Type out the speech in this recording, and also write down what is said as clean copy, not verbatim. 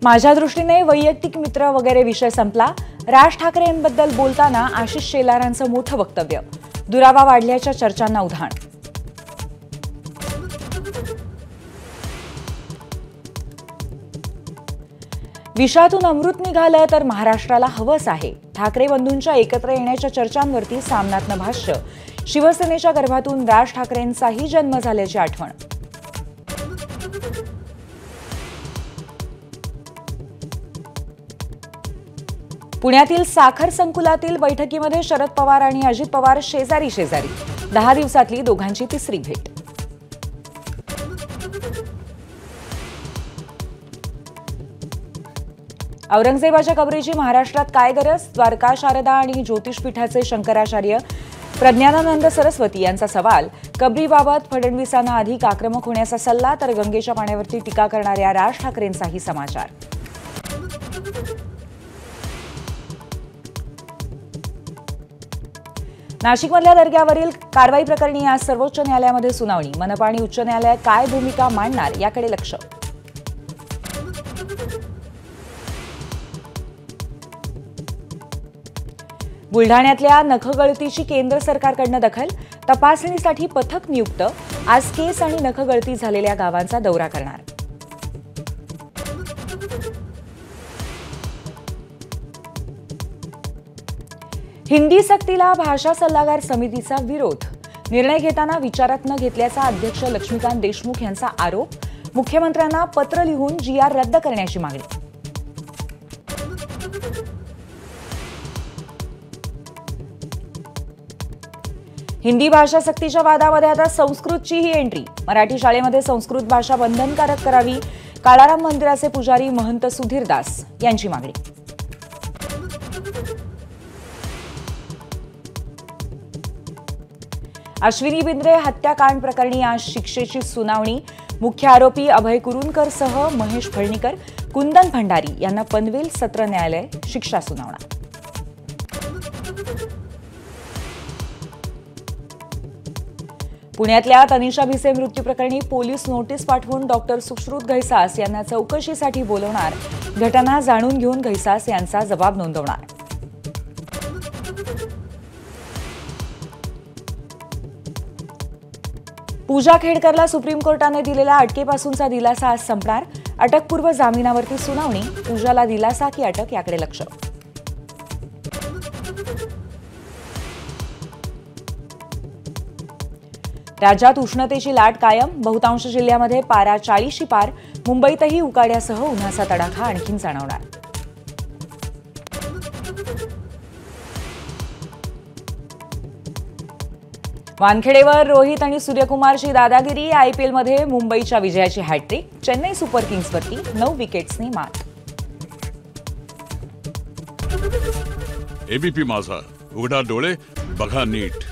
माझ्या दृष्टीने वैयक्तिक मित्र वगैरे विषय संपला। राज ठाकरेंबद्दल बोलताना आशिष शेलारांचं मोठं वक्तव्य, दुरावा वाढल्याच्या चर्चांना उधाण। विषातून अमृत निघालं तर महाराष्ट्राला हवंच आहे। ठाकरे बंधूंच्या एकत्र येण्याच्या चर्चांवरती सामनातनं भाष्य, शिवसेनेच्या गर्भातून राज ठाकरेंचाही जन्म झाल्याची आठवण। पुण्यातील साखर संकुलातील बैठकीमध्ये शरद पवार आणि अजित पवार शेजारी 10 दिवसातली दोघांची तिसरी भेट। औरंगजेबाच्या कबरीची महाराष्ट्रात काय गरज? द्वारका शारदा आणि ज्योतिषपीठाचे शंकराचार्य प्रज्ञानानंद सरस्वती यांचा सवाल। कबरीबाबत फडणवीसांना अधिक आक्रमक होण्याचा सल्ला, तर गंगेच्या पाण्यावरती टीका करणाऱ्या राज ठाकरेंचाही समाचार। नाशिकमधल्या दर्ग्यावरील कारवाई प्रकरणी आज सर्वोच्च न्यायालयामध्ये सुनावणी। मनपा आणि उच्च न्यायालय काय भूमिका मांडणार याकडे लक्ष। बुलढाण्यातल्या नखगळतीची केंद्र सरकारकडनं दखल, तपासणीसाठी पथक नियुक्त। आज केस आणि नखगळती झालेल्या गावांचा दौरा करणार। हिंदी सक्तीला भाषा सल्लागार समितीचा विरोध, निर्णय घेताना विचारात न घेतल्याचा अध्यक्ष लक्ष्मीकांत देशमुख यांचा आरोप। मुख्यमंत्र्यांना पत्र लिहून GR रद्द करण्याची मागणी। हिंदी भाषा सक्तीच्या वादामध्ये आता संस्कृतचीही एंट्री। मराठी शाळेमध्ये संस्कृत भाषा बंधनकारक करावी, काळाराम मंदिराचे पुजारी महंत सुधीर दास यांची मागणी। अश्विनी बिंद्रे हत्याकांड प्रकरणी आज शिक्षेची सुनावणी। मुख्य आरोपी अभय कुरुंदकरसह महेश फळणीकर, कुंदन भंडारी यांना पनवेल सत्र न्यायालय शिक्षा सुनावणार। पुण्यातल्या तनिषा भिसे मृत्यू प्रकरणी पोलीस नोटीस पाठवून डॉक्टर सुश्रुत घैसास यांना चौकशीसाठी बोलवणार। घटना जाणून घेऊन घैसास यांचा जबाब नोंदवणार। पूजा खेडकरला सुप्रीम कोर्टाने दिलेल्या अटकेपासूनचा दिलासा आज संपणार। अटकपूर्व जामिनावरती सुनावणी। पूजाला दिलासा की अटक याकडे लक्ष। राज्यात उष्णतेची लाट कायम, बहुतांश जिल्ह्यामध्ये पारा 40शी पार। मुंबईतही उकाड्यासह उन्हाचा तडाखा आणखीन जाणवणार। वानखेडेवर रोहित आणि सूर्यकुमारची दादागिरी। IPLमध्ये मुंबईच्या विजयाची हॅट्रिक। चेन्नई सुपर किंग्सवरती 9 विकेट्सनी मात। ABP माझा, उघडा डोळे बघा नीट।